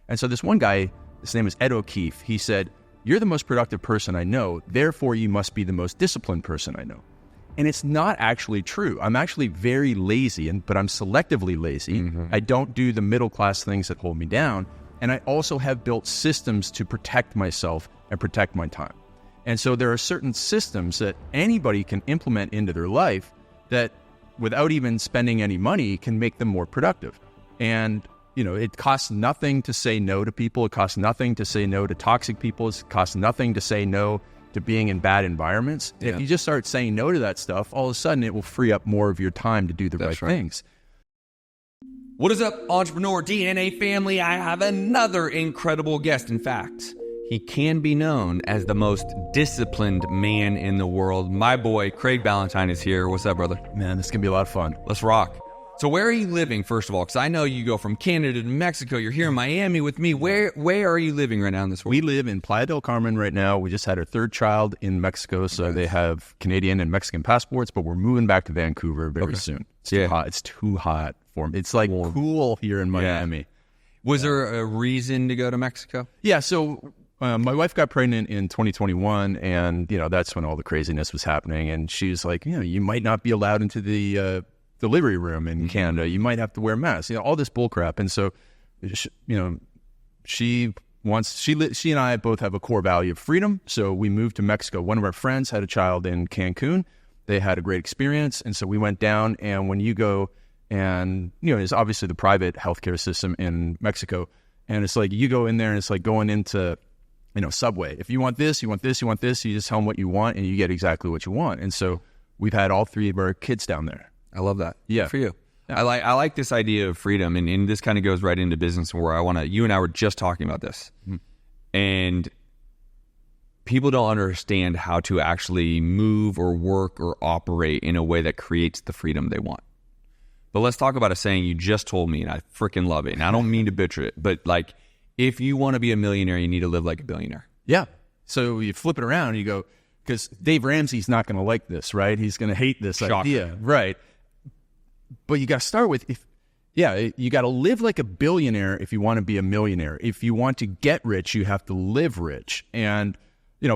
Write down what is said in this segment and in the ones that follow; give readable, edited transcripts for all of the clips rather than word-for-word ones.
And so this one guy, his name is Ed O'Keefe, he said, "You're the most productive person I know, therefore you must be the most disciplined person I know." And it's not actually true. I'm actually very lazy, but I'm selectively lazy. Mm-hmm. I don't do the middle-class things that hold me down. And I also have built systems to protect myself and protect my time. And so there are certain systems that anybody can implement into their life that, without even spending any money, can make them more productive. And, it costs nothing to say no to people. It costs nothing to say no to toxic people. It costs nothing to say no to being in bad environments. Yeah. If you just start saying no to that stuff, all of a sudden it will free up more of your time to do the right things. What is up, Entrepreneur DNA family? I have another incredible guest. In fact, he can be known as the most disciplined man in the world. My boy, Craig Ballantyne, is here. What's up, brother? Man, this is going to be a lot of fun. Let's rock. So where are you living, first of all? Because I know you go from Canada to Mexico. You're here in Miami with me. Where are you living right now in this world? We live in Playa del Carmen right now. We just had our third child in Mexico, so they have Canadian and Mexican passports, but we're moving back to Vancouver very soon. It's too hot. It's too hot for me. It's like cool here in Miami. Yeah. Was there a reason to go to Mexico? Yeah, so my wife got pregnant in 2021, and that's when all the craziness was happening. And she was like, you might not be allowed into the delivery room in Canada. You might have to wear masks. All this bull crap. And so, she and I both have a core value of freedom. So we moved to Mexico. One of our friends had a child in Cancun. They had a great experience, and so we went down. And when you go, and it's obviously the private healthcare system in Mexico, and it's like you go in there, and it's like going into Subway. If you want this, you want this, you want this, you just tell them what you want, and you get exactly what you want. And so we've had all three of our kids down there. I love that. Yeah. Good for you. Yeah. I like this idea of freedom, and this kind of goes right into business where you and I were just talking about this. Mm-hmm. And people don't understand how to actually move or work or operate in a way that creates the freedom they want. But let's talk about a saying you just told me, and I freaking love it. And I don't mean to butcher it, but like, if you want to be a millionaire, you need to live like a billionaire. Yeah. So you flip it around and you go, because Dave Ramsey's not going to like this, right? He's going to hate this idea. Right. But you got to start with, you got to live like a billionaire if you want to be a millionaire. If you want to get rich, you have to live rich. And,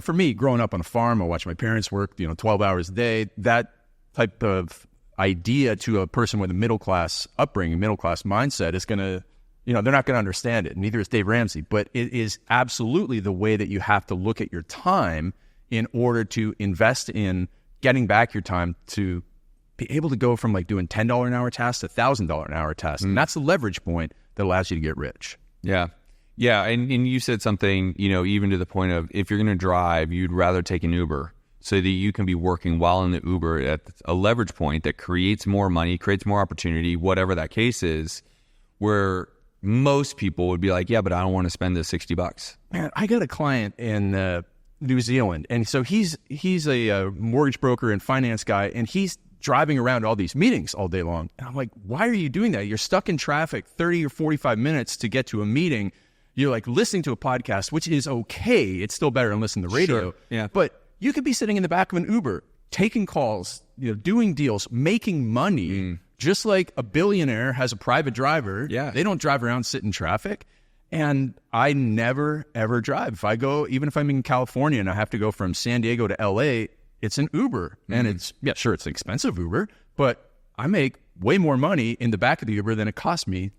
for me, growing up on a farm, I watched my parents work, 12 hours a day. That type of idea to a person with a middle-class upbringing, middle-class mindset is going to, they're not going to understand it. Neither is Dave Ramsey. But it is absolutely the way that you have to look at your time in order to invest in getting back your time to be able to go from like doing $10 an hour tasks to $1,000 an hour tasks. And that's the leverage point that allows you to get rich. Yeah. Yeah. And you said something, even to the point of, if you're going to drive, you'd rather take an Uber so that you can be working while in the Uber at a leverage point that creates more money, creates more opportunity, whatever that case is, where most people would be like, yeah, but I don't want to spend the $60. Man, I got a client in New Zealand, and so he's a mortgage broker and finance guy, and he's driving around all these meetings all day long. And I'm like, why are you doing that? You're stuck in traffic 30 or 45 minutes to get to a meeting. You're like listening to a podcast, which is okay. It's still better than listening to radio. Sure. Yeah. But you could be sitting in the back of an Uber, taking calls, doing deals, making money, just like a billionaire has a private driver. Yeah. They don't drive around, sit in traffic. And I never, ever drive. If I go, even if I'm in California and I have to go from San Diego to LA, it's an Uber. And it's an expensive Uber, but I make way more money in the back of the Uber than it cost me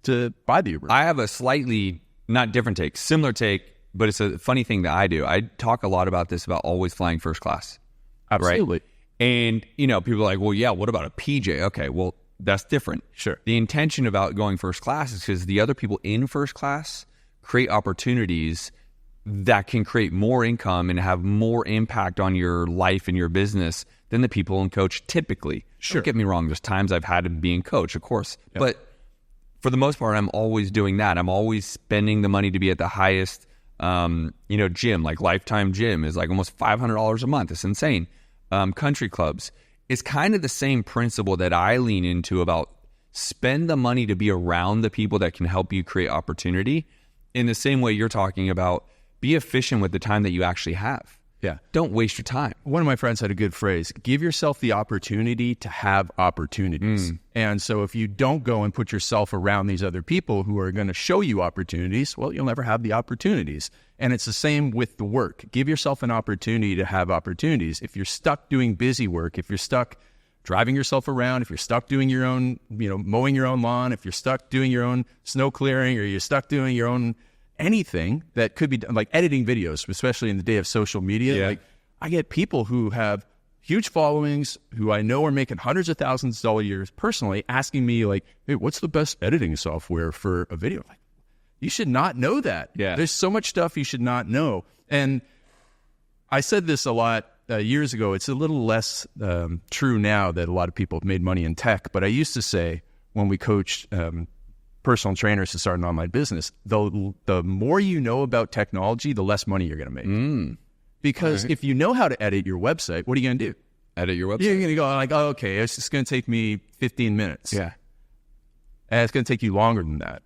to buy the Uber. I have a slightly, not different take, similar take, but it's a funny thing that I do. I talk a lot about this, about always flying first class. Absolutely. Right? And, people are like, well, yeah, what about a PJ? Okay, well, that's different. Sure. The intention about going first class is because the other people in first class create opportunities that can create more income and have more impact on your life and your business than the people in coach typically. Sure. Don't get me wrong. There's times I've had to be in coach, of course. Yep. But for the most part, I'm always doing that. I'm always spending the money to be at the highest, gym. Like Lifetime Gym is like almost $500 a month. It's insane. Country clubs. It's kind of the same principle that I lean into about spend the money to be around the people that can help you create opportunity. In the same way you're talking about, be efficient with the time that you actually have. Yeah. Don't waste your time. One of my friends had a good phrase: give yourself the opportunity to have opportunities. And so if you don't go and put yourself around these other people who are going to show you opportunities, well, you'll never have the opportunities. And it's the same with the work. Give yourself an opportunity to have opportunities. If you're stuck doing busy work, if you're stuck driving yourself around, if you're stuck doing your own, mowing your own lawn, if you're stuck doing your own snow clearing, or you're stuck doing your own anything that could be done, like editing videos, especially in the day of social media. Yeah. Like, I get people who have huge followings, who I know are making hundreds of thousands of dollars a year personally, asking me like, hey, what's the best editing software for a video? Like, you should not know that. Yeah. There's so much stuff you should not know. And I said this a lot years ago. It's a little less true now that a lot of people have made money in tech. But I used to say, when we coached personal trainers to start an online business, the more you know about technology, the less money you're going to make. Because if you know how to edit your website, what are you going to do? Edit your website. You're going to go like, oh, okay, it's just going to take me 15 minutes. Yeah. And it's going to take you longer than that.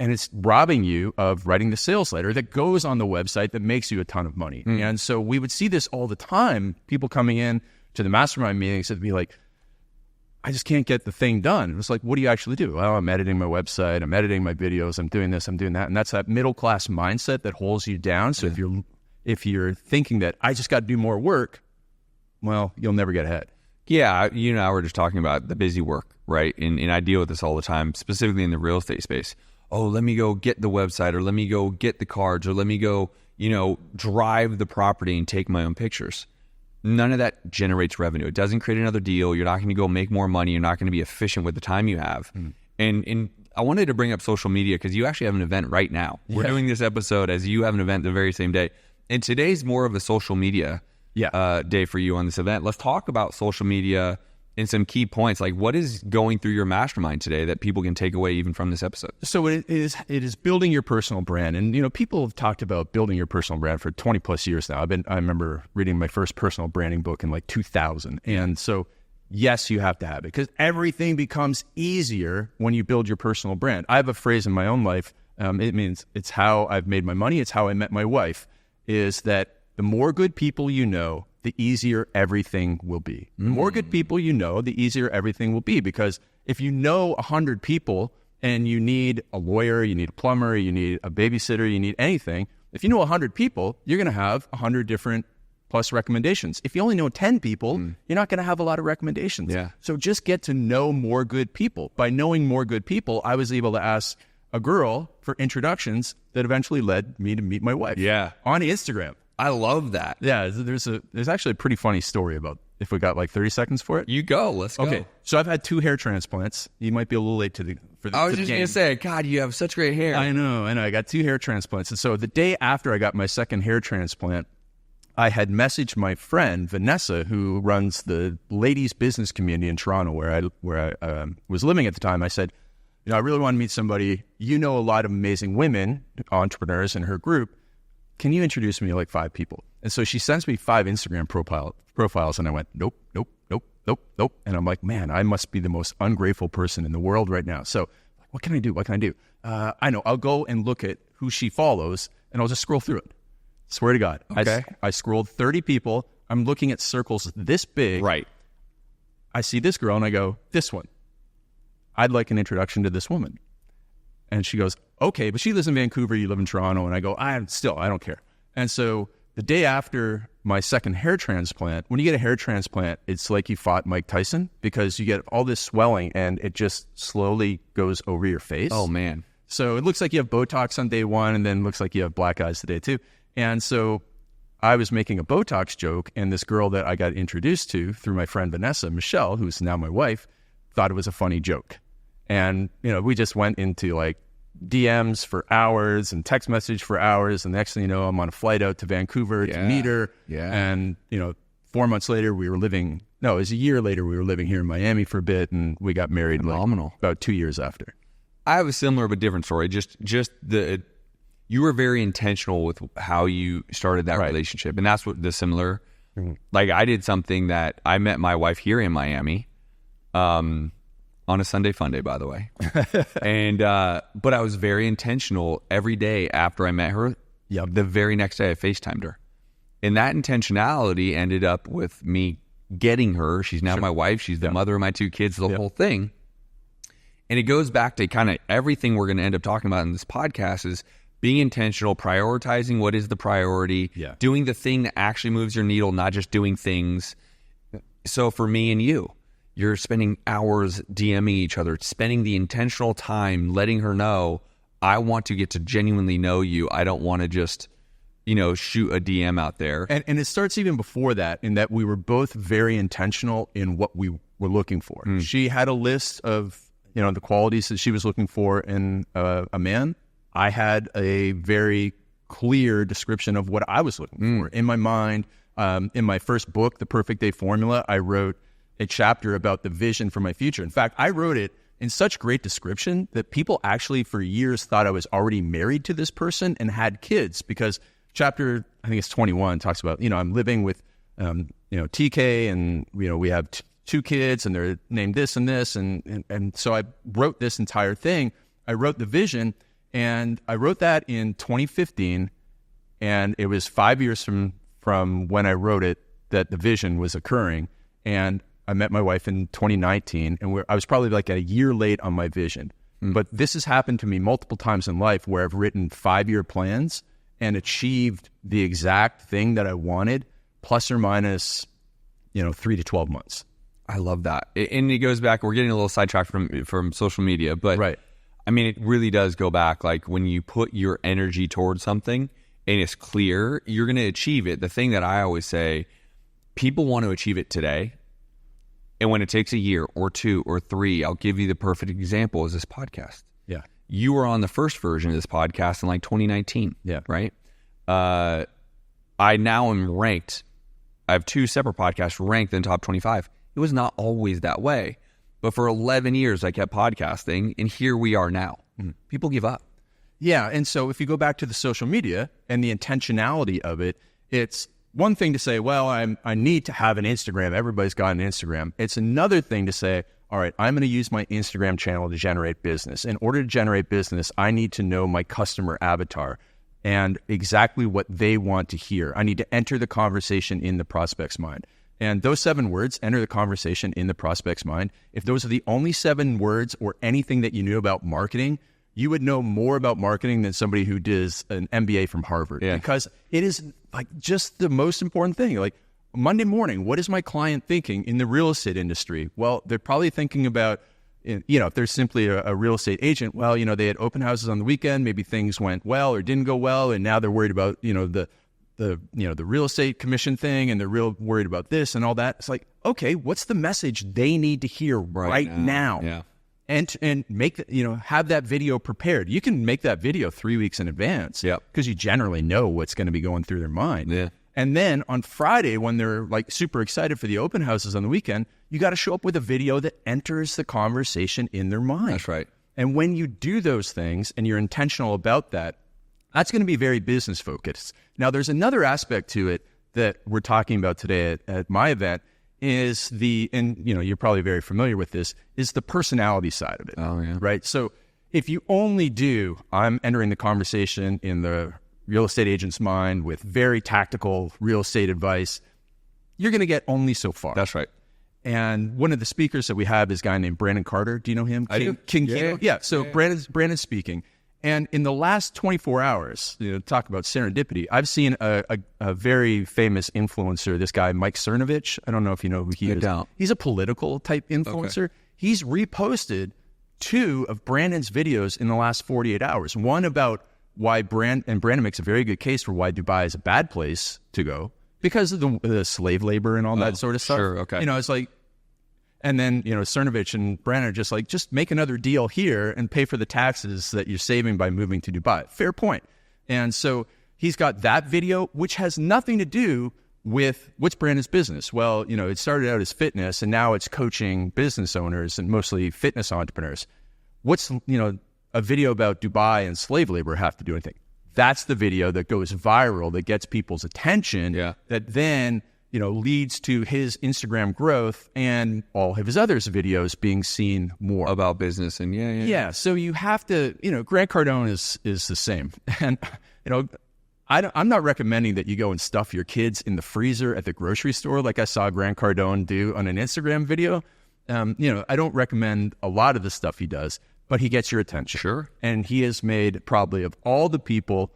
And it's robbing you of writing the sales letter that goes on the website that makes you a ton of money. And so we would see this all the time, people coming in to the mastermind meetings that would be like, I just can't get the thing done. It was like, what do you actually do? Well, I'm editing my website, I'm editing my videos, I'm doing this, I'm doing that. And that's that middle-class mindset that holds you down. So if you're thinking that I just got to do more work, well, you'll never get ahead. Yeah, you and I were just talking about the busy work, right? And I deal with this all the time, specifically in the real estate space. Oh, let me go get the website, or let me go get the cards, or let me go, drive the property and take my own pictures. None of that generates revenue. It doesn't create another deal. You're not going to go make more money. You're not going to be efficient with the time you have. And I wanted to bring up social media because you actually have an event right now. We're doing this episode as you have an event the very same day. And today's more of a social media day for you on this event. Let's talk about social media and some key points. Like, what is going through your mastermind today that people can take away even from this episode? So it is building your personal brand. And, people have talked about building your personal brand for 20 plus years now. I remember reading my first personal branding book in like 2000. And so, yes, you have to have it because everything becomes easier when you build your personal brand. I have a phrase in my own life. It means it's how I've made my money. It's how I met my wife, is that the more good people you know, the easier everything will be. The more good people you know, the easier everything will be. Because if you know 100 people and you need a lawyer, you need a plumber, you need a babysitter, you need anything, if you know 100 people, you're going to have 100 different plus recommendations. If you only know 10 people, you're not going to have a lot of recommendations. Yeah. So just get to know more good people. By knowing more good people, I was able to ask a girl for introductions that eventually led me to meet my wife. Yeah. On Instagram. I love that. Yeah, there's actually a pretty funny story about, if we got like 30 seconds for it. You go. Let's go. Okay, so I've had 2 hair transplants. You might be a little late I was just going to say, God, you have such great hair. I know. I got 2 hair transplants. And so the day after I got my second hair transplant, I had messaged my friend, Vanessa, who runs the ladies business community in Toronto where I was living at the time. I said, I really want to meet somebody. You know a lot of amazing women, entrepreneurs in her group. Can you introduce me to like 5 people? And so she sends me 5 Instagram profiles, and I went, nope. And I'm like, man, I must be the most ungrateful person in the world right now. So what can I do? I know, I'll go and look at who she follows, and I'll just scroll through it. Swear to God. Okay. I scrolled 30 people. I'm looking at circles this big. Right. I see this girl, and I go, this one. I'd like an introduction to this woman. And she goes, okay, but she lives in Vancouver, you live in Toronto. And I go, I don't care. And so the day after my second hair transplant, when you get a hair transplant, it's like you fought Mike Tyson because you get all this swelling and it just slowly goes over your face. Oh, man. So it looks like you have Botox on day 1 and then looks like you have black eyes today too. And so I was making a Botox joke, and this girl that I got introduced to through my friend Vanessa, Michelle, who's now my wife, thought it was a funny joke. And, we just went into like DMs for hours and text message for hours. And the next thing you know, I'm on a flight out to Vancouver to meet her. Yeah. And, 4 months later, it was a year later, we were living here in Miami for a bit, and we got married. Phenomenal. About 2 years after. I have a similar but different story. You were very intentional with how you started that relationship. And that's what the similar, like I did something that I met my wife here in Miami, on a Sunday fun day, by the way. And, but I was very intentional every day after I met her. Yep. The very next day I FaceTimed her. And that intentionality ended up with me getting her. She's now my wife. She's the mother of my 2 kids, the whole thing. And it goes back to kind of everything we're going to end up talking about in this podcast is being intentional, prioritizing what is the priority, doing the thing that actually moves your needle, not just doing things. So for me and you're spending hours DMing each other, spending the intentional time letting her know, I want to get to genuinely know you. I don't want to just, shoot a DM out there. And it starts even before that, in that we were both very intentional in what we were looking for. She had a list of, the qualities that she was looking for in a man. I had a very clear description of what I was looking for. In my mind, in my first book, The Perfect Day Formula, I wrote a chapter about the vision for my future. In fact, I wrote it in such great description that people actually for years thought I was already married to this person and had kids, because chapter, I think it's 21, talks about, I'm living with, TK, and, we have 2 kids and they're named this and this. And so I wrote this entire thing. I wrote the vision, and I wrote that in 2015. And it was 5 years from when I wrote it that the vision was occurring. And I met my wife in 2019, and I was probably like a year late on my vision. But this has happened to me multiple times in life where I've written 5-year plans and achieved the exact thing that I wanted, plus or minus, 3 to 12 months. I love that. And it goes back, we're getting a little sidetracked from social media, but right. I mean, it really does go back. Like when you put your energy towards something and it's clear, you're going to achieve it. The thing that I always say, people want to achieve it today. And when it takes a year or 2 or 3, I'll give you the perfect example is this podcast. Yeah. You were on the first version of this podcast in like 2019. Yeah. Right? I now am ranked. I have 2 separate podcasts ranked in the top 25. It was not always that way. But for 11 years, I kept podcasting, and here we are now. People give up. Yeah, and so if you go back to the social media and the intentionality of it, it's one thing to say, well, I need to have an Instagram. Everybody's got an Instagram. It's another thing to say, all right, I'm going to use my Instagram channel to generate business. In order to generate business, I need to know my customer avatar and exactly what they want to hear. I need to enter the conversation in the prospect's mind. And those 7 words, enter the conversation in the prospect's mind. If those are the only 7 words or anything that you knew about marketing, you would know more about marketing than somebody who does an MBA from Harvard. Yeah. Because it is like just the most important thing. Like Monday morning, what is my client thinking in the real estate industry? Well, they're probably thinking about, if they're simply a real estate agent, well, they had open houses on the weekend, maybe things went well or didn't go well, and now they're worried about, the real estate commission thing, and they're real worried about this and all that. It's like, okay, what's the message they need to hear right now? Yeah. And make have that video prepared. You can make that video 3 weeks in advance. Yep. Because you generally know what's going to be going through their mind. Yeah. And then on Friday, when they're like super excited for the open houses on the weekend, you got to show up with a video that enters the conversation in their mind. That's right. And when you do those things and you're intentional about that, that's going to be very business focused. Now, there's another aspect to it that we're talking about today at my event is you're probably very familiar with this, is the personality side of it. Oh, yeah. Right? So if you only do, I'm entering the conversation in the real estate agent's mind with very tactical real estate advice, you're going to get only so far. That's right. And one of the speakers that we have is a guy named Brandon Carter. Do you know him? I do. King Yeah. Kino? Yeah. So Brandon's speaking. And in the last 24 hours, talk about serendipity, I've seen a very famous influencer, this guy, Mike Cernovich. I don't know if you know who he is. Don't. He's a political type influencer. Okay. He's reposted 2 of Brandon's videos in the last 48 hours. One about why Brandon makes a very good case for why Dubai is a bad place to go because of the slave labor and all that sort of stuff. Sure, okay. It's like, and then, Cernovich and Brandon are just like, just make another deal here and pay for the taxes that you're saving by moving to Dubai. Fair point. And so he's got that video, which has nothing to do with what's Brandon's business. Well, it started out as fitness and now it's coaching business owners and mostly fitness entrepreneurs. What's, a video about Dubai and slave labor have to do anything? That's the video that goes viral, that gets people's attention, that then leads to his Instagram growth and all of his other videos being seen more. About business and yeah. So you have to, Grant Cardone is the same. And, I'm not recommending that you go and stuff your kids in the freezer at the grocery store like I saw Grant Cardone do on an Instagram video. I don't recommend a lot of the stuff he does, but he gets your attention. Sure. And he has made probably of all the people,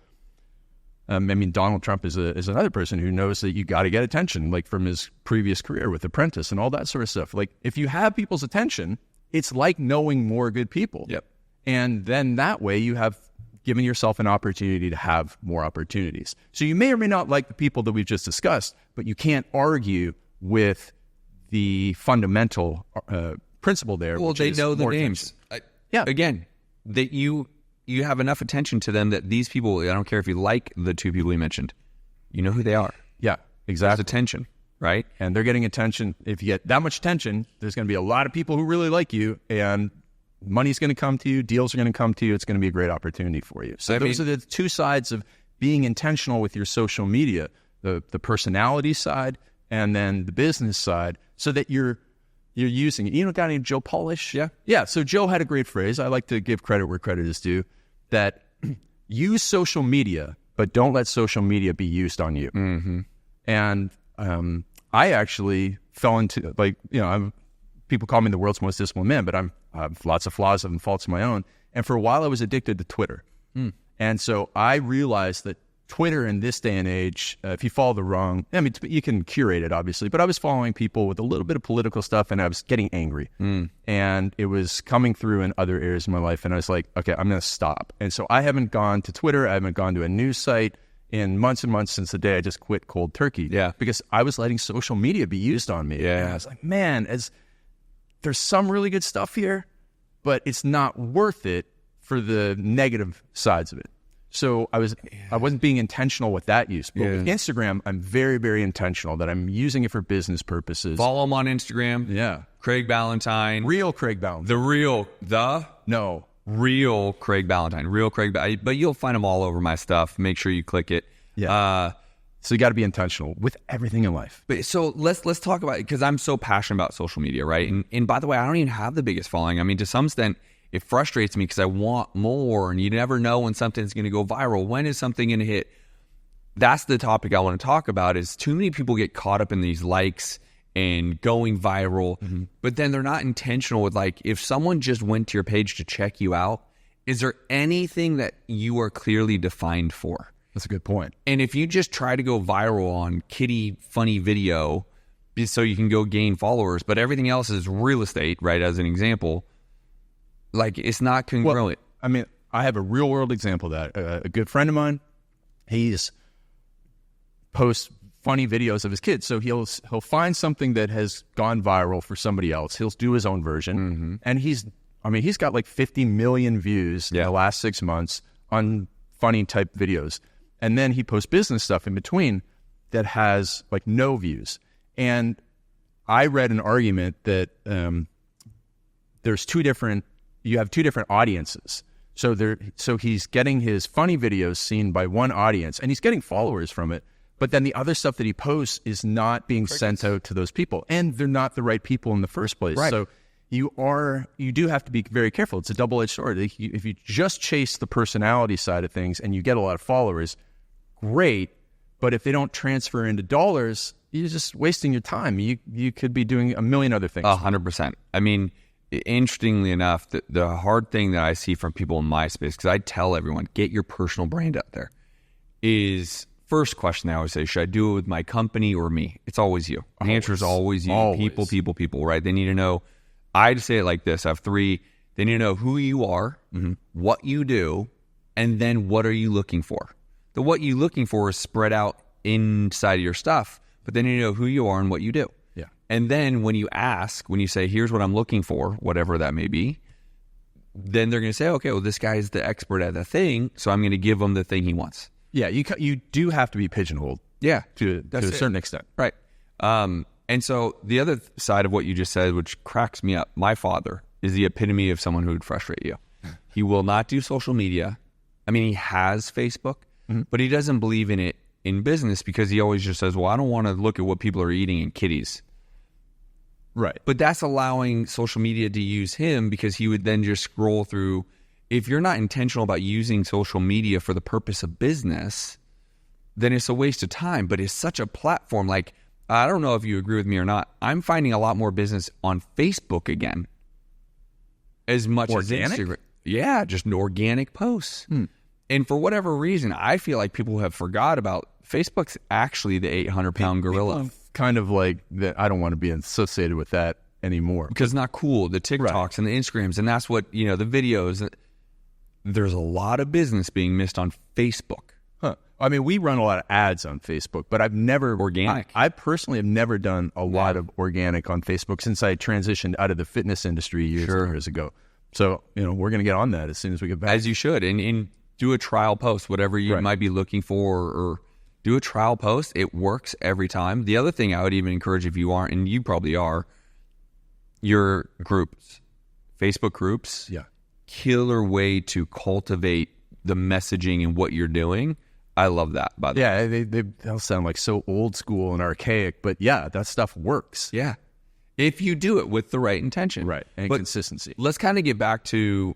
Donald Trump is another person who knows that you got to get attention, like from his previous career with Apprentice and all that sort of stuff. Like if you have people's attention, it's like knowing more good people. Yep. And then that way you have given yourself an opportunity to have more opportunities. So you may or may not like the people that we've just discussed, but you can't argue with the fundamental principle there. Well, they know the names. Again, that you have enough attention to them that these people, I don't care if you like the two people you mentioned, you know who they are. Yeah, exactly. There's attention, right? And they're getting attention. If you get that much attention, there's going to be a lot of people who really like you, and money's going to come to you, deals are going to come to you. It's going to be a great opportunity for you. So those are the two sides of being intentional with your social media, the personality side and then the business side, so that you're using it. You know a guy named Joe Polish? Yeah. So Joe had a great phrase. I like to give credit where credit is due, that use social media, but don't let social media be used on you. Mm-hmm. And I actually fell into, people call me the world's most disciplined man, but I have lots of flaws and faults of my own. And for a while, I was addicted to Twitter. And so I realized that Twitter in this day and age, if you follow the wrong, you can curate it, obviously, but I was following people with a little bit of political stuff, and I was getting angry. And it was coming through in other areas of my life, and I was like, okay, I'm going to stop. And so I haven't gone to Twitter. I haven't gone to a news site in months and months since the day I just quit cold turkey. Yeah. Because I was letting social media be used on me. Yeah. And I was like, man, there's some really good stuff here, but it's not worth it for the negative sides of it. So I wasn't being intentional with that use. But with Instagram, I'm very, very intentional that I'm using it for business purposes. Follow him on Instagram. Yeah. Craig Ballantyne. Real Craig Ballantyne. Real Craig Ballantyne. Real Craig. But you'll find them all over my stuff. Make sure you click it. Yeah. So you got to be intentional with everything in life. But so let's talk about it, because I'm so passionate about social media, right? And by the way, I don't even have the biggest following. I mean, to some extent, it frustrates me because I want more, and you never know when something's going to go viral. When is something going to hit? That's the topic I want to talk about. Is too many people get caught up in these likes and going viral, but then they're not intentional with, like, if someone just went to your page to check you out, is there anything that you are clearly defined for? That's a good point. And if you just try to go viral on kitty funny video so you can go gain followers, but everything else is real estate, right, as an example, like, it's not congruent. Well, I have a real world example of that. A good friend of mine, he's posts funny videos of his kids. So he'll find something that has gone viral for somebody else. He'll do his own version. And he's got like 50 million views in the last 6 months on funny type videos. And then he posts business stuff in between that has like no views. And I read an argument that you have two different audiences. So he's getting his funny videos seen by one audience, and he's getting followers from it. But then the other stuff that he posts is not being sent out to those people, and they're not the right people in the first place. Right. So you do have to be very careful. It's a double-edged sword. If you just chase the personality side of things and you get a lot of followers, great. But if they don't transfer into dollars, you're just wasting your time. You could be doing a million other things. 100%. I mean, interestingly enough, the hard thing that I see from people in my space, because I tell everyone, get your personal brand out there, is first question I always say, should I do it with my company or me? It's always you. The answer is always you. Always. People, right? They need to know. I'd say it like this. I have three. They need to know who you are, what you do, and then what are you looking for? The what you're looking for is spread out inside of your stuff, but they need to know who you are and what you do. Yeah. And then when you say, here's what I'm looking for, whatever that may be, then they're going to say, okay, well, this guy's the expert at the thing, so I'm going to give him the thing he wants. Yeah, you do have to be pigeonholed. Yeah. To a certain extent. Right. And so the other side of what you just said, which cracks me up, my father is the epitome of someone who would frustrate you. He will not do social media. I mean, he has Facebook, but he doesn't believe in it in business because he always just says, well, I don't want to look at what people are eating in kitties. Right. But that's allowing social media to use him because he would then just scroll through. If you're not intentional about using social media for the purpose of business, then it's a waste of time. But it's such a platform. Like, I don't know if you agree with me or not. I'm finding a lot more business on Facebook again. As much organic? as Instagram. Yeah, just organic posts. And for whatever reason, I feel like people have forgot about Facebook's actually the 800-pound gorilla. People kind of like that. I don't want to be associated with that anymore. Because it's not cool. The TikToks and the Instagrams, and that's what, the videos. There's a lot of business being missed on Facebook. Huh. I mean, we run a lot of ads on Facebook, but I've never... Organic. I personally have never done a lot of organic on Facebook since I transitioned out of the fitness industry years ago. So, we're going to get on that as soon as we get back. As you should. And do a trial post, whatever you might be looking for, or do a trial post. It works every time. The other thing I would even encourage, if you aren't, and you probably are, your groups, Facebook groups. Yeah. Killer way to cultivate the messaging and what you're doing. I love that, by the way. Yeah, they'll sound like so old school and archaic, but yeah, that stuff works. Yeah. If you do it with the right intention. Right, and consistency. Let's kind of get back to,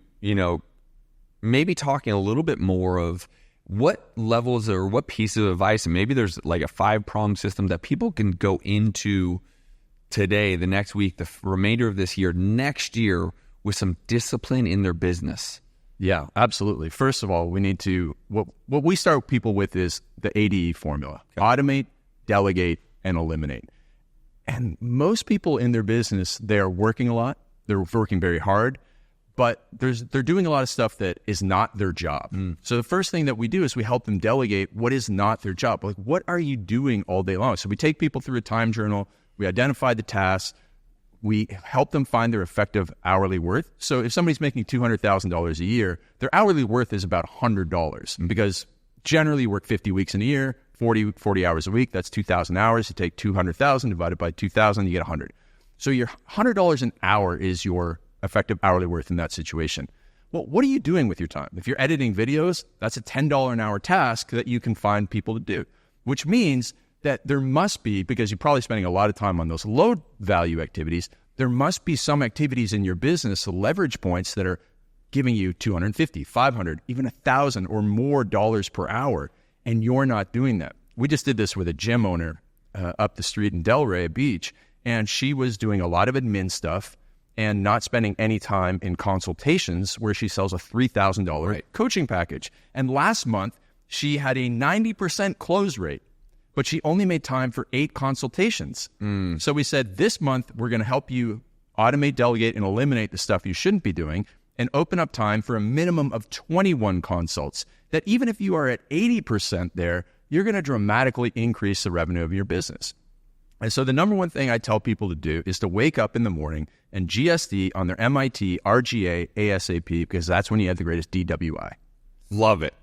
maybe talking a little bit more of what levels or what pieces of advice, and maybe there's like a 5-pronged system that people can go into today, the next week, the remainder of this year, next year, with some discipline in their business. Yeah, absolutely. First of all, we need to, what we start people with is the ADE formula. Okay. Automate, delegate, and eliminate. And most people in their business, they're working a lot. They're working very hard, but they're doing a lot of stuff that is not their job. So the first thing that we do is we help them delegate what is not their job. Like, what are you doing all day long? So we take people through a time journal. We identify the tasks. We help them find their effective hourly worth. So if somebody's making $200,000 a year, their hourly worth is about $100 because generally you work 50 weeks in a year, 40 hours a week. That's 2,000 hours. You take 200,000 divided by 2,000, you get 100. So your $100 an hour is your effective hourly worth in that situation. Well, what are you doing with your time? If you're editing videos, that's a $10 an hour task that you can find people to do, which means that there must be, because you're probably spending a lot of time on those low value activities, there must be some activities in your business, leverage points that are giving you $250, $500, even $1,000 or more dollars per hour, and you're not doing that. We just did this with a gym owner up the street in Delray Beach, and she was doing a lot of admin stuff and not spending any time in consultations where she sells a $3,000 coaching package. And last month, she had a 90% close rate, but she only made time for 8 consultations. So we said, this month, we're going to help you automate, delegate, and eliminate the stuff you shouldn't be doing and open up time for a minimum of 21 consults. That even if you are at 80% there, you're going to dramatically increase the revenue of your business. And so the number one thing I tell people to do is to wake up in the morning and GSD on their MIT, RGA, ASAP, because that's when you have the greatest DWI. Love it.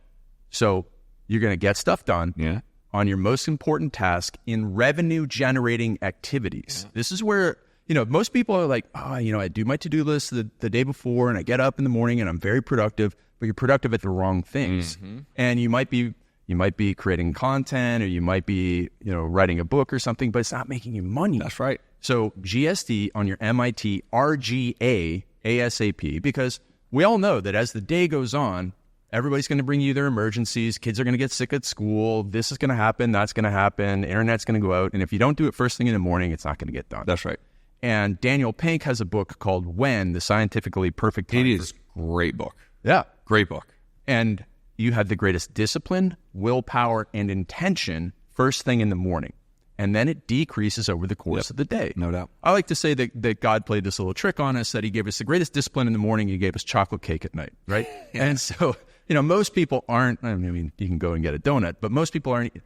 So you're going to get stuff done. Yeah. On your most important task in revenue-generating activities. Yeah. This is where, most people are like, I do my to-do list the day before, and I get up in the morning, and I'm very productive, but you're productive at the wrong things. Mm-hmm. And you might be creating content, or you might be, writing a book or something, but it's not making you money. That's right. So GSD on your MIT, RGA, ASAP, because we all know that as the day goes on, everybody's going to bring you their emergencies. Kids are going to get sick at school. This is going to happen. That's going to happen. Internet's going to go out. And if you don't do it first thing in the morning, it's not going to get done. That's right. And Daniel Pink has a book called When, the Scientifically Perfect Time. It is a great book. Yeah. Great book. And you have the greatest discipline, willpower, and intention first thing in the morning. And then it decreases over the course of the day. No doubt. I like to say that God played this little trick on us, that he gave us the greatest discipline in the morning. He gave us chocolate cake at night, right? Yeah. And so... most people aren't, I mean, you can go and get a donut, but most people aren't,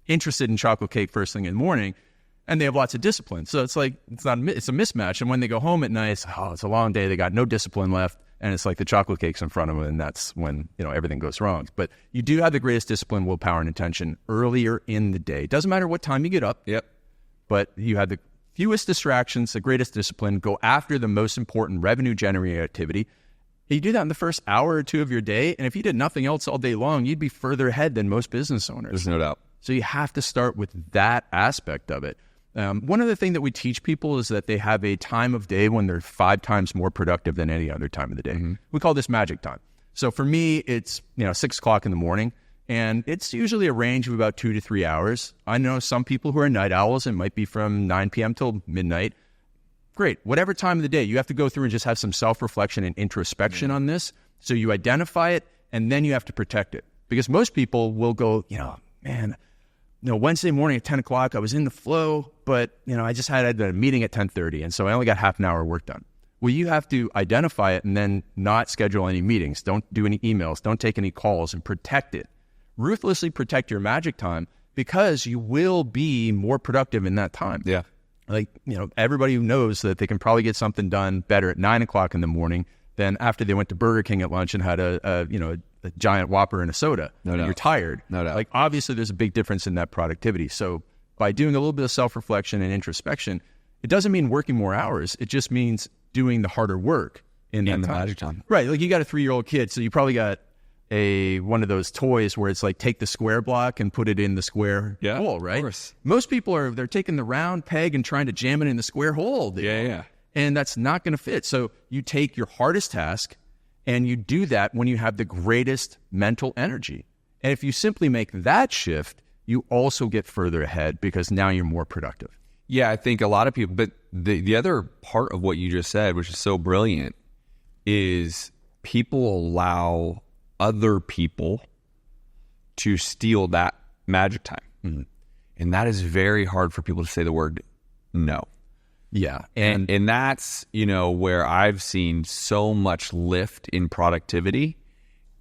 interested in chocolate cake first thing in the morning, and they have lots of discipline. So it's like, it's a mismatch. And when they go home at night, it's a long day. They got no discipline left. And it's like the chocolate cake's in front of them, and that's when, everything goes wrong. But you do have the greatest discipline, willpower, and intention earlier in the day. It doesn't matter what time you get up. Yep. But you have the fewest distractions, the greatest discipline, go after the most important revenue-generating activity. You do that in the first hour or two of your day, and if you did nothing else all day long, you'd be further ahead than most business owners. There's no doubt. So you have to start with that aspect of it. One other thing that we teach people is that they have a time of day when they're 5 times more productive than any other time of the day. Mm-hmm. We call this magic time. So for me, it's 6 o'clock in the morning, And it's usually a range of about 2 to 3 hours. I know some people who are night owls, it might be from 9 p.m. till midnight. Great. Whatever time of the day, you have to go through and just have some self-reflection and introspection on this. So you identify it, and then you have to protect it. Because most people will go, man, Wednesday morning at 10 o'clock, I was in the flow, but, I just had a meeting at 10:30, and so I only got half an hour of work done. Well, you have to identify it and then not schedule any meetings. Don't do any emails. Don't take any calls, and protect it. Ruthlessly protect your magic time, because you will be more productive in that time. Yeah. Everybody knows that they can probably get something done better at 9 o'clock in the morning than after they went to Burger King at lunch and had a giant Whopper and a soda. No doubt. You're tired. No doubt. Obviously, there's a big difference in that productivity. So by doing a little bit of self-reflection and introspection, it doesn't mean working more hours. It just means doing the harder work in that time. Magic time. Right. You got a 3-year-old kid, so you probably got one of those toys where it's take the square block and put it in the square hole, right? Of course. Most people they're taking the round peg and trying to jam it in the square hole. Yeah. And that's not going to fit. So you take your hardest task and you do that when you have the greatest mental energy. And if you simply make that shift, you also get further ahead, because now you're more productive. Yeah, I think a lot of people, but the other part of what you just said, which is so brilliant, is people allow other people to steal that magic time. Mm-hmm. And that is very hard for people to say the word no. Yeah. And that's, where I've seen so much lift in productivity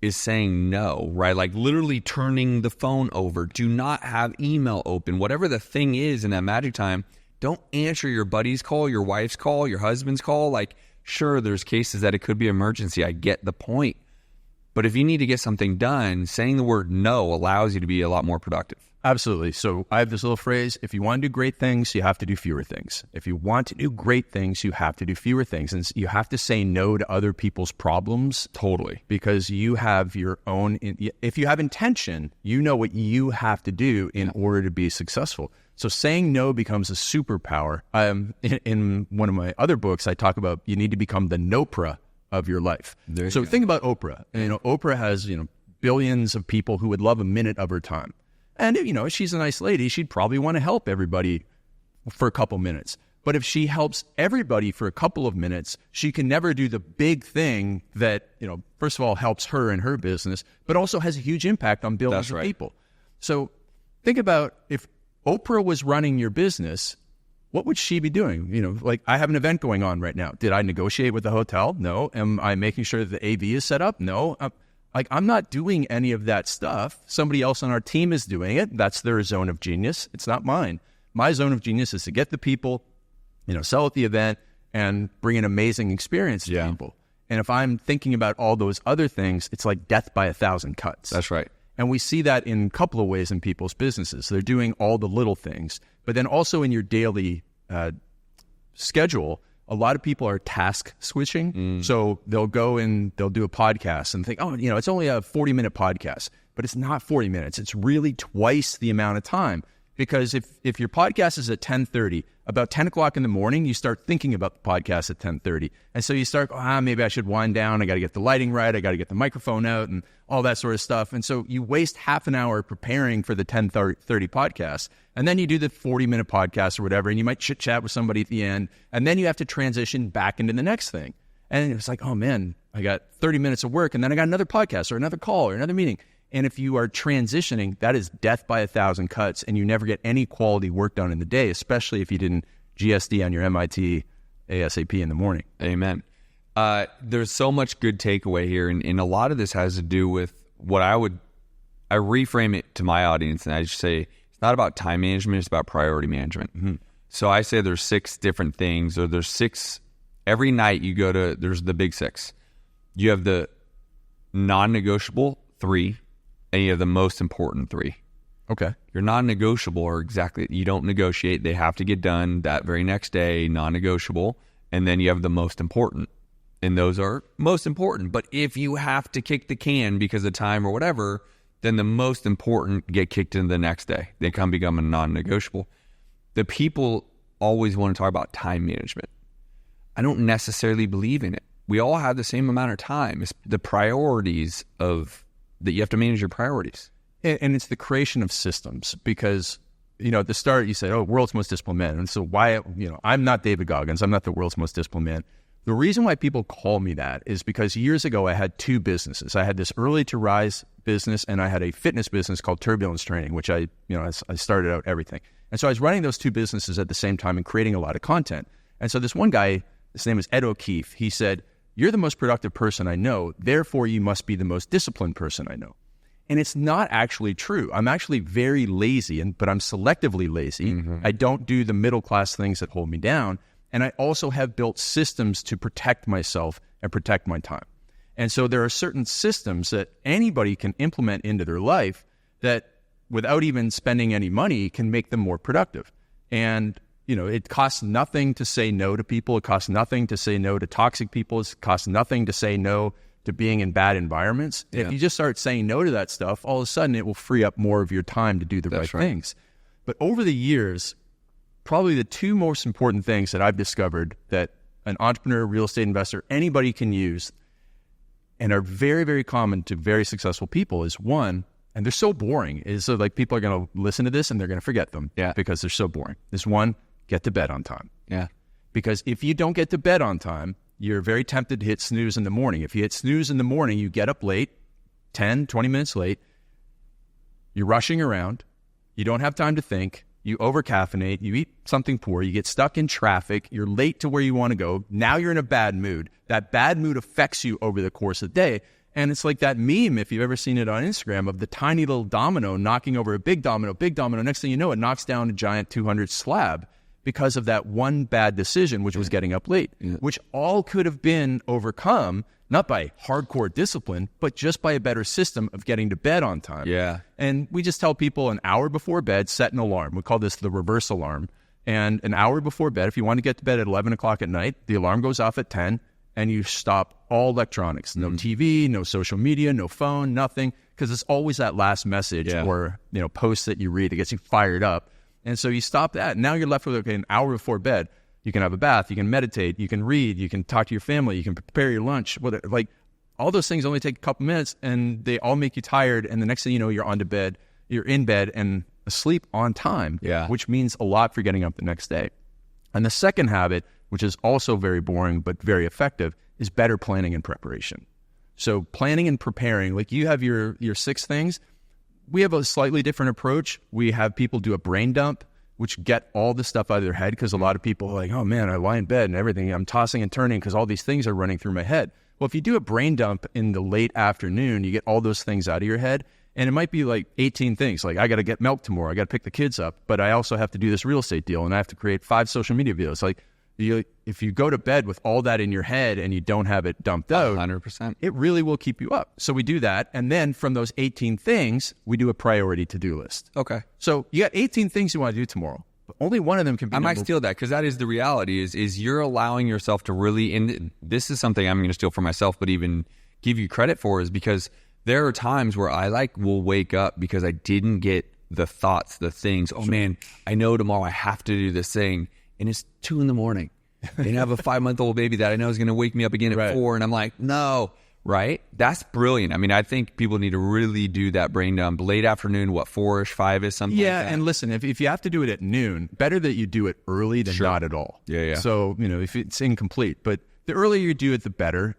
is saying no, right? Literally turning the phone over. Do not have email open. Whatever the thing is in that magic time, don't answer your buddy's call, your wife's call, your husband's call. Sure, there's cases that it could be emergency. I get the point. But if you need to get something done, saying the word no allows you to be a lot more productive. Absolutely. So I have this little phrase: if you want to do great things, you have to do fewer things. If you want to do great things, you have to do fewer things. And you have to say no to other people's problems. Totally. Because you have your own, if you have intention, you know what you have to do in order to be successful. So saying no becomes a superpower. In one of my other books, I talk about you need to become the Nopra of your life. So think about Oprah. Oprah has, billions of people who would love a minute of her time. And, she's a nice lady. She'd probably want to help everybody for a couple minutes. But if she helps everybody for a couple of minutes, she can never do the big thing that, first of all, helps her in her business, but also has a huge impact on billions of people. So think about if Oprah was running your business, what would she be doing? I have an event going on right now. Did I negotiate with the hotel? No. Am I making sure that the AV is set up? No. I'm not doing any of that stuff. Somebody else on our team is doing it. That's their zone of genius. It's not mine. My zone of genius is to get the people, sell at the event and bring an amazing experience to people. And if I'm thinking about all those other things, it's like death by 1,000 cuts. That's right. And we see that in a couple of ways in people's businesses. They're doing all the little things, but then also in your daily schedule, a lot of people are task switching. So they'll go and they'll do a podcast and think, it's only a 40-minute podcast, but it's not 40 minutes. It's really twice the amount of time. Because if your podcast is at 10:30, about 10 o'clock in the morning, you start thinking about the podcast at 10:30. And so you start, maybe I should wind down. I got to get the lighting right. I got to get the microphone out and all that sort of stuff. And so you waste half an hour preparing for the 10:30 podcast. And then you do the 40-minute podcast or whatever, and you might chit-chat with somebody at the end. And then you have to transition back into the next thing. And it's like, oh, man, I got 30 minutes of work, and then I got another podcast or another call or another meeting. And if you are transitioning, that is death by 1,000 cuts, and you never get any quality work done in the day, especially if you didn't GSD on your MIT ASAP in the morning. Amen. There's so much good takeaway here, and a lot of this has to do with what I reframe it to my audience, and I just say it's not about time management, it's about priority management. Mm-hmm. So I say there's 6 different things, or there's 6, every night you go to, there's the big 6. You have the non-negotiable 3, and you have the most important 3. Okay. Your non-negotiable are exactly, you don't negotiate. They have to get done that very next day, non-negotiable. And then you have the most important. And those are most important. But if you have to kick the can because of time or whatever, then the most important get kicked into the next day. They become a non-negotiable. The people always want to talk about time management. I don't necessarily believe in it. We all have the same amount of time. It's the priorities of that you have to manage your priorities. And it's the creation of systems because, at the start you said, oh, world's most disciplined man. And so why, I'm not David Goggins. I'm not the world's most disciplined man. The reason why people call me that is because years ago I had two businesses. I had this early to rise business and I had a fitness business called Turbulence Training, which I started out everything. And so I was running those two businesses at the same time and creating a lot of content. And so this one guy, his name is Ed O'Keefe, he said, you're the most productive person I know, therefore you must be the most disciplined person I know. And it's not actually true. I'm actually very lazy, but I'm selectively lazy. Mm-hmm. I don't do the middle-class things that hold me down. And I also have built systems to protect myself and protect my time. And so there are certain systems that anybody can implement into their life that without even spending any money can make them more productive. And, it costs nothing to say no to people. It costs nothing to say no to toxic people. It costs nothing to say no to being in bad environments. Yeah. If you just start saying no to that stuff, all of a sudden it will free up more of your time to do the right things. But over the years, probably the two most important things that I've discovered that an entrepreneur, real estate investor, anybody can use and are very, very common to very successful people is one, and they're so boring, is so like people are going to listen to this and they're going to forget them because they're so boring. Is one, get to bed on time. Yeah. Because if you don't get to bed on time, you're very tempted to hit snooze in the morning. If you hit snooze in the morning, you get up late, 10, 20 minutes late, you're rushing around, you don't have time to think, you over-caffeinate, you eat something poor, you get stuck in traffic, you're late to where you want to go, now you're in a bad mood. That bad mood affects you over the course of the day. And it's like that meme, if you've ever seen it on Instagram, of the tiny little domino knocking over a big domino. Next thing you know, it knocks down a giant 200 slab because of that one bad decision, which was getting up late, which all could have been overcome, not by hardcore discipline, but just by a better system of getting to bed on time. Yeah. And we just tell people an hour before bed, set an alarm. We call this the reverse alarm. And an hour before bed, if you want to get to bed at 11 o'clock at night, the alarm goes off at 10 and you stop all electronics. No TV, no social media, no phone, nothing, because it's always that last message or post that you read that gets you fired up. And so you stop that. Now you're left with an hour before bed. You can have a bath, you can meditate, you can read, you can talk to your family, you can prepare your lunch. Like all those things only take a couple minutes and they all make you tired. And the next thing you know, you're in bed and asleep on time, which means a lot for getting up the next day. And the second habit, which is also very boring but very effective, is better planning and preparation. So planning and preparing, like you have your 6 things. We have a slightly different approach. We have people do a brain dump, which get all the stuff out of their head, because a lot of people are like, oh man, I lie in bed and everything, I'm tossing and turning because all these things are running through my head. Well, if you do a brain dump in the late afternoon, you get all those things out of your head. And it might be like 18 things. Like, I got to get milk tomorrow. I got to pick the kids up, but I also have to do this real estate deal and I have to create 5 social media videos. Like, if you go to bed with all that in your head and you don't have it dumped out, 100%, it really will keep you up. So we do that. And then from those 18 things, we do a priority to-do list. Okay. So you got 18 things you want to do tomorrow, but only one of them can be. I might steal that, because that is the reality is you're allowing yourself to really, and this is something I'm going to steal for myself, but even give you credit for, is because there are times where I will wake up because I didn't get the thoughts, the things. Oh man, I know tomorrow I have to do this thing. And it's 2 a.m. and I have a 5-month-old baby that I know is going to wake me up again at 4. And I'm like, no, right? That's brilliant. I mean, I think people need to really do that brain dump late afternoon, 4-ish, 5-ish, something like that. And listen, if you have to do it at noon, better that you do it early than not at all. Yeah. So, if it's incomplete, but the earlier you do it, the better.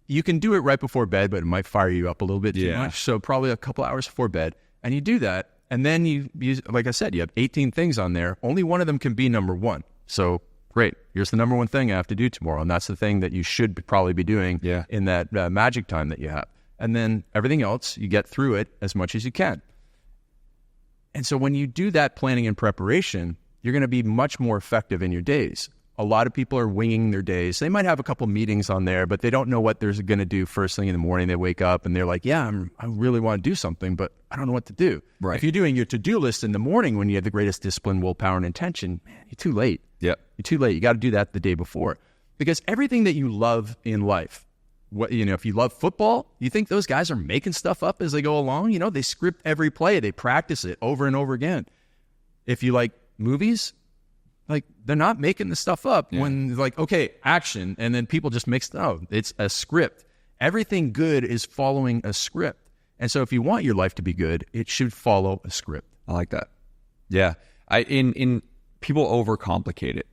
You can do it right before bed, but it might fire you up a little bit too much. So probably a couple hours before bed, and you do that. And then you like I said, you have 18 things on there. Only one of them can be number 1. So great. Here's the number 1 thing I have to do tomorrow. And that's the thing that you should probably be doing in that magic time that you have. And then everything else, you get through it as much as you can. And so when you do that planning and preparation, you're going to be much more effective in your days. A lot of people are winging their days. They might have a couple meetings on there, but they don't know what they're going to do first thing in the morning. They wake up and they're like, I really want to do something, but I don't know what to do. Right. If you're doing your to-do list in the morning when you have the greatest discipline, willpower, and intention, man, you're too late. Yep. You're too late. You got to do that the day before. Because everything that you love in life, if you love football, you think those guys are making stuff up as they go along? They script every play. They practice it over and over again. If you like movies, they're not making the stuff up when okay, action, and then people just mix it out. It's a script. Everything good is following a script. And so if you want your life to be good, it should follow a script. I like that. Yeah. In people overcomplicate it.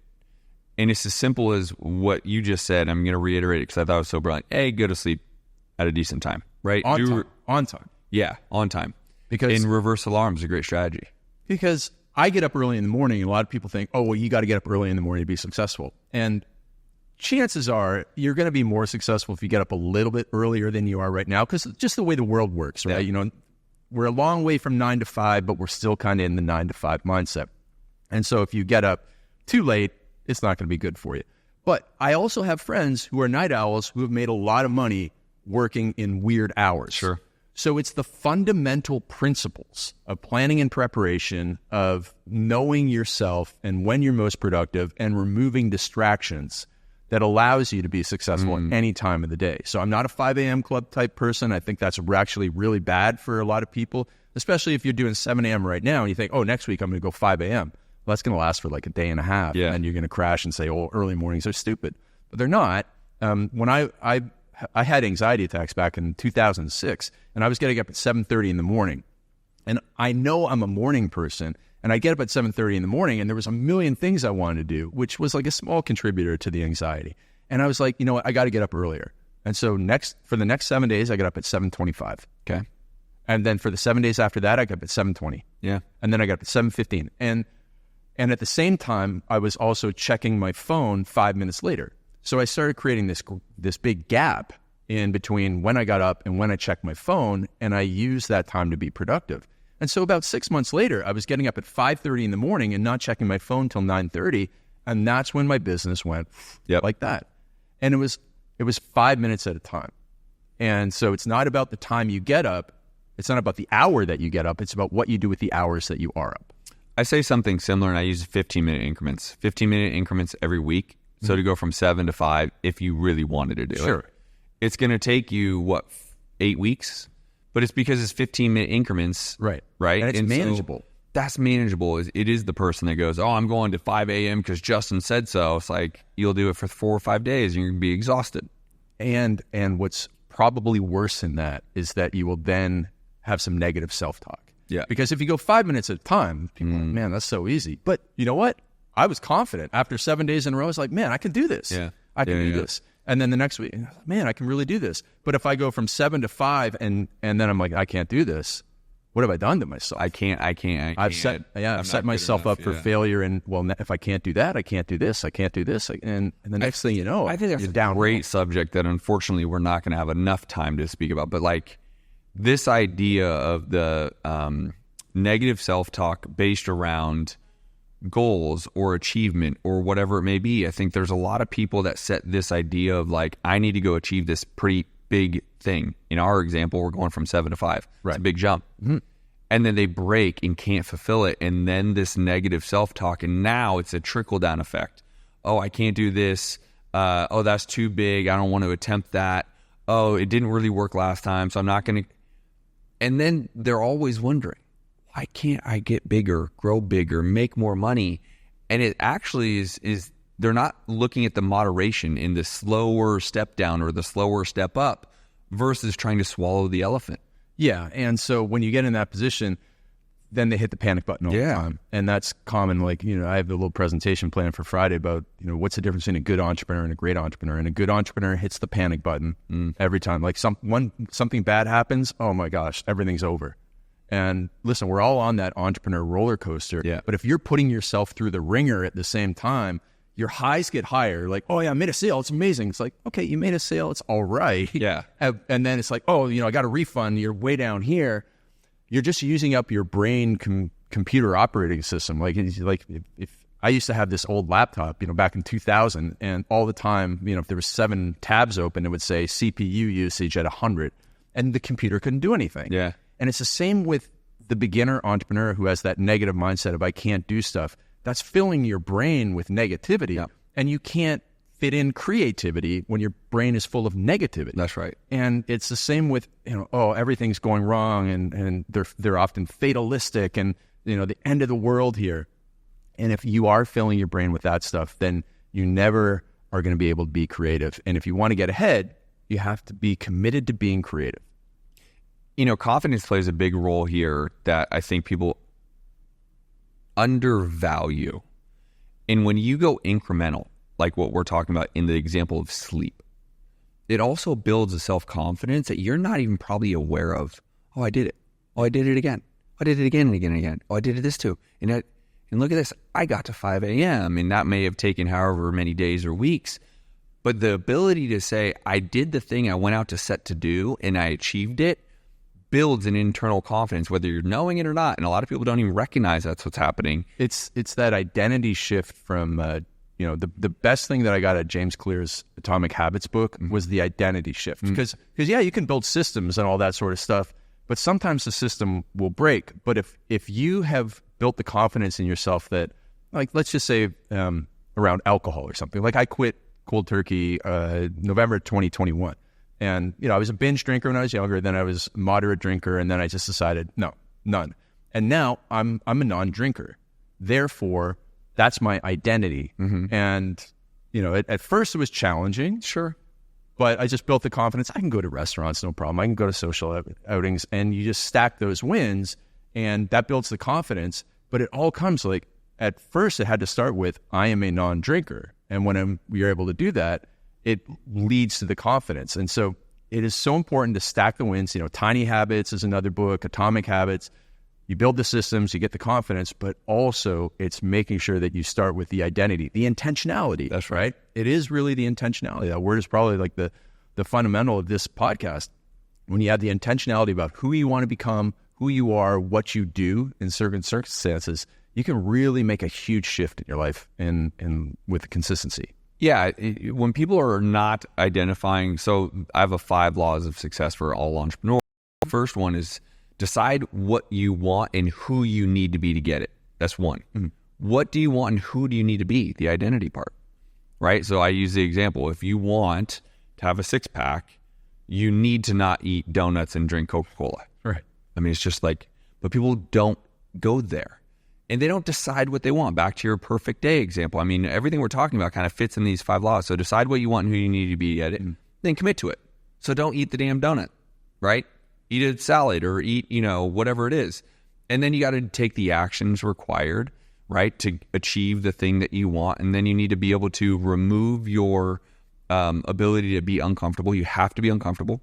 And it's as simple as what you just said. I'm going to reiterate it because I thought it was so brilliant. A, go to sleep at a decent time, right? On time. Yeah, on time. Because in reverse alarm is a great strategy. Because I get up early in the morning, and a lot of people think, oh, well, you got to get up early in the morning to be successful. And chances are you're going to be more successful if you get up a little bit earlier than you are right now, because just the way the world works, right? Yeah. We're a long way from 9 to 5, but we're still kind of in the 9 to 5 mindset. And so if you get up too late, it's not going to be good for you. But I also have friends who are night owls who have made a lot of money working in weird hours. Sure. So it's the fundamental principles of planning and preparation, of knowing yourself and when you're most productive and removing distractions that allows you to be successful at any time of the day. So I'm not a 5 a.m. club type person. I think that's actually really bad for a lot of people, especially if you're doing 7 a.m. right now and you think, oh, next week I'm going to go 5 a.m. Well, that's going to last for like a day and a half. Yeah. And you're going to crash and say, oh, early mornings are stupid. But they're not. When I had anxiety attacks back in 2006, and I was getting up at 7:30 in the morning. And I know I'm a morning person, and I get up at 7:30 in the morning, and there was a million things I wanted to do, which was like a small contributor to the anxiety. And I was like, you know what, I got to get up earlier. And so for the next 7 days, I got up at 7:25. Okay. And then for the 7 days after that, I got up at 7:20. Yeah. And then I got up at 7:15. And at the same time, I was also checking my phone 5 minutes later. So I started creating this big gap in between when I got up and when I checked my phone, and I used that time to be productive. And so about 6 months later, I was getting up at 5:30 in the morning and not checking my phone till 9:30, and that's when my business went like that. And it was 5 minutes at a time. And so it's not about the time you get up. It's not about the hour that you get up. It's about what you do with the hours that you are up. I say something similar, and I use 15-minute increments. 15-minute increments every week. So to go from 7 to 5, if you really wanted to do it. Sure. It's going to take you, 8 weeks? But it's because it's 15-minute increments. Right. Right? And it's manageable. So that's manageable. It is the person that goes, oh, I'm going to 5 a.m. because Justin said so. It's like, you'll do it for 4 or 5 days, and you're going to be exhausted. And what's probably worse than that is that you will then have some negative self-talk. Yeah. Because if you go 5 minutes at a time, people are like, man, that's so easy. But you know what? I was confident. After 7 days in a row, I was like, man, I can do this. Yeah. I can do this. And then the next week, man, I can really do this. But if I go from 7 to 5 and then I'm like, I can't do this, what have I done to myself? I can't. I've set myself up for failure. And well, if I can't do that, I can't do this. I can't do this. And the next thing you know, I think that's a great subject that unfortunately we're not going to have enough time to speak about. But like this idea of the negative self-talk based around goals or achievement or whatever it may be. I think there's a lot of people that set this idea of like, I need to go achieve this pretty big thing. In our example, we're going from 7 to 5. Right. It's a big jump. Mm-hmm. And then they break and can't fulfill it. And then this negative self-talk, and now it's a trickle-down effect. Oh, I can't do this. Oh, that's too big. I don't want to attempt that. Oh, it didn't really work last time, so I'm not going to. And then they're always wondering, why can't I get bigger, grow bigger, make more money? And it actually is they're not looking at the moderation in the slower step down or the slower step up versus trying to swallow the elephant. Yeah. And so when you get in that position, then they hit the panic button all the time. And that's common. Like, I have a little presentation planned for Friday about, what's the difference between a good entrepreneur and a great entrepreneur. And a good entrepreneur hits the panic button every time. Like something bad happens, oh my gosh, everything's over. And listen, we're all on that entrepreneur roller coaster. Yeah. But if you're putting yourself through the ringer at the same time, your highs get higher. Like, oh yeah, I made a sale. It's amazing. It's like, okay, you made a sale. It's all right. Yeah. And then it's like, oh, I got a refund. You're way down here. You're just using up your brain computer operating system. Like if I used to have this old laptop, back in 2000, and all the time, if there was 7 tabs open, it would say CPU usage at 100, and the computer couldn't do anything. Yeah. And it's the same with the beginner entrepreneur who has that negative mindset of I can't do stuff. That's filling your brain with negativity. Yep. And you can't fit in creativity when your brain is full of negativity. That's right. And it's the same with, everything's going wrong and they're often fatalistic and, the end of the world here. And if you are filling your brain with that stuff, then you never are going to be able to be creative. And if you want to get ahead, you have to be committed to being creative. confidence plays a big role here that I think people undervalue. And when you go incremental, like what we're talking about in the example of sleep, it also builds a self-confidence that you're not even probably aware of. Oh, I did it. Oh, I did it again. I did it again and again and again. Oh, I did it this too. And look at this. I got to 5 a.m. and that may have taken however many days or weeks. But the ability to say, I did the thing I went out to set to do and I achieved it, builds an internal confidence, whether you're knowing it or not. And a lot of people don't even recognize that's what's happening. It's that identity shift from, the best thing that I got at James Clear's Atomic Habits book was the identity shift. Because you can build systems and all that sort of stuff, but sometimes the system will break. But if you have built the confidence in yourself that, like, let's just say around alcohol or something, like I quit cold turkey November 2021. And, I was a binge drinker when I was younger, then I was a moderate drinker, and then I just decided, no, none. And now I'm a non-drinker. Therefore, that's my identity. And, at first it was challenging. Sure. But I just built the confidence. I can go to restaurants, no problem. I can go to social outings, and you just stack those wins, and that builds the confidence. But it all comes like, at first it had to start with, I am a non-drinker. And when you're able to do that, it leads to the confidence. And so it is so important to stack the wins. Tiny Habits is another book, Atomic Habits. You build the systems, you get the confidence, but also it's making sure that you start with the identity, the intentionality. That's right. It is really the intentionality. That word is probably like the fundamental of this podcast. When you have the intentionality about who you want to become, who you are, what you do in certain circumstances, you can really make a huge shift in your life and with consistency. Yeah, when people are not identifying, so I have 5 laws of success for all entrepreneurs. The first one is decide what you want and who you need to be to get it. That's one. What do you want and who do you need to be? The identity part, right? So I use the example. If you want to have a 6-pack, you need to not eat donuts and drink Coca-Cola. Right. I mean, it's just like, but people don't go there. And they don't decide what they want. Back to your perfect day example. I mean, everything we're talking about kind of fits in these 5 laws. So decide what you want and who you need to be at it, then commit to it. So don't eat the damn donut, right? Eat a salad or eat, whatever it is. And then you got to take the actions required, right, to achieve the thing that you want. And then you need to be able to remove your ability to be uncomfortable. You have to be uncomfortable,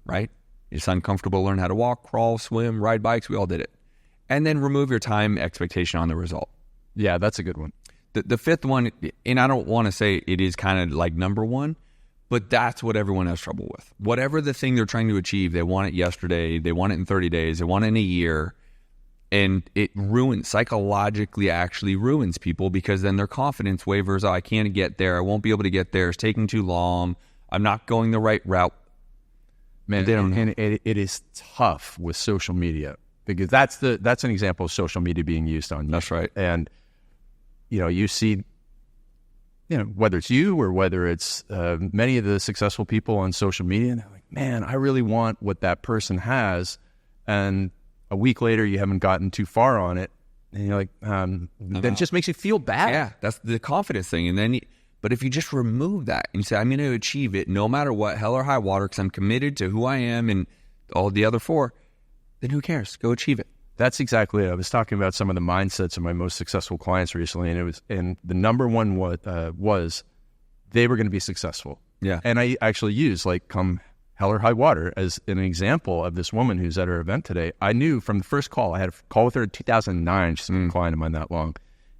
right? It's uncomfortable to learn how to walk, crawl, swim, ride bikes. We all did it. And then remove your time expectation on the result. Yeah, that's a good one. The 5th one, and I don't want to say it is kind of like number 1, but that's what everyone has trouble with. Whatever the thing they're trying to achieve, they want it yesterday, they want it in 30 days, they want it in a year, and it psychologically actually ruins people because then their confidence wavers. Oh, I can't get there, I won't be able to get there, it's taking too long, I'm not going the right route. Man, and it is tough with social media. Because that's an example of social media being used on you. That's right. And, you see, whether it's you or whether it's many of the successful people on social media, and they're like, man, I really want what that person has. And a week later, you haven't gotten too far on it. And you're like, then it just makes you feel bad. Yeah, that's the confidence thing. And then, but if you just remove that and say, I'm going to achieve it no matter what, hell or high water, because I'm committed to who I am and all the other 4, then who cares? Go achieve it. That's exactly it. I was talking about some of the mindsets of my most successful clients recently, and the number one was they were going to be successful. Yeah. And I actually used, like, come hell or high water as an example of this woman who's at her event today. I knew from the first call, I had a call with her in 2009. She's been a client of mine that long.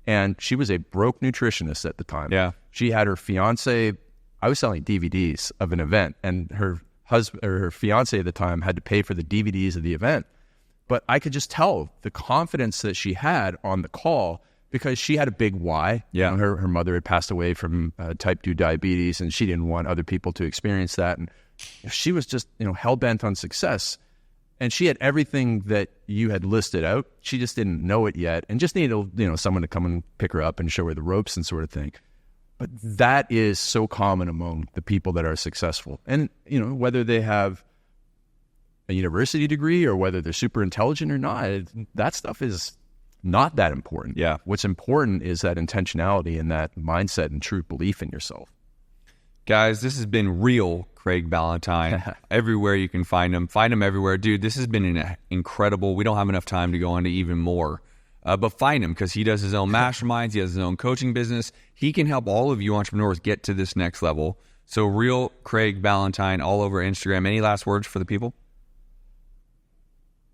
And she was a broke nutritionist at the time. Yeah. She had her fiance, I was selling DVDs of an event, and her husband or her fiance at the time had to pay for the DVDs of the event. But I could just tell the confidence that she had on the call because she had a big why. Yeah. Her mother had passed away from type 2 diabetes, and she didn't want other people to experience that. And she was just, hell-bent on success. And she had everything that you had listed out. She just didn't know it yet and just needed, someone to come and pick her up and show her the ropes and sort of thing. But that is so common among the people that are successful. And, whether they have a university degree or whether they're super intelligent or not, that stuff is not that important. Yeah. What's important is that intentionality and that mindset and true belief in yourself. Guys, this has been real Craig Ballantyne. Everywhere you can find him. Find him everywhere. Dude, this has been an incredible. We don't have enough time to go into even more. But find him because he does his own masterminds. He has his own coaching business. He can help all of you entrepreneurs get to this next level. So real Craig Ballantyne all over Instagram. Any last words for the people?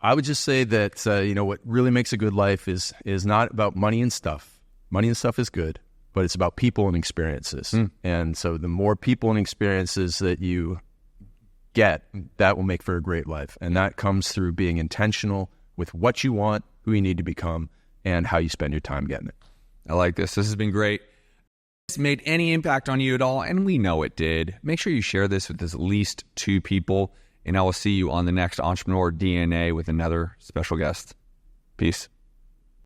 I would just say that, what really makes a good life is not about money and stuff. Money and stuff is good, but it's about people and experiences. And so the more people and experiences that you get, that will make for a great life. And that comes through being intentional with what you want, who you need to become, and how you spend your time getting it. I like this. This has been great. If it's made any impact on you at all, and we know it did, make sure you share this with at least 2 people, and I will see you on the next Entrepreneur DNA with another special guest. Peace.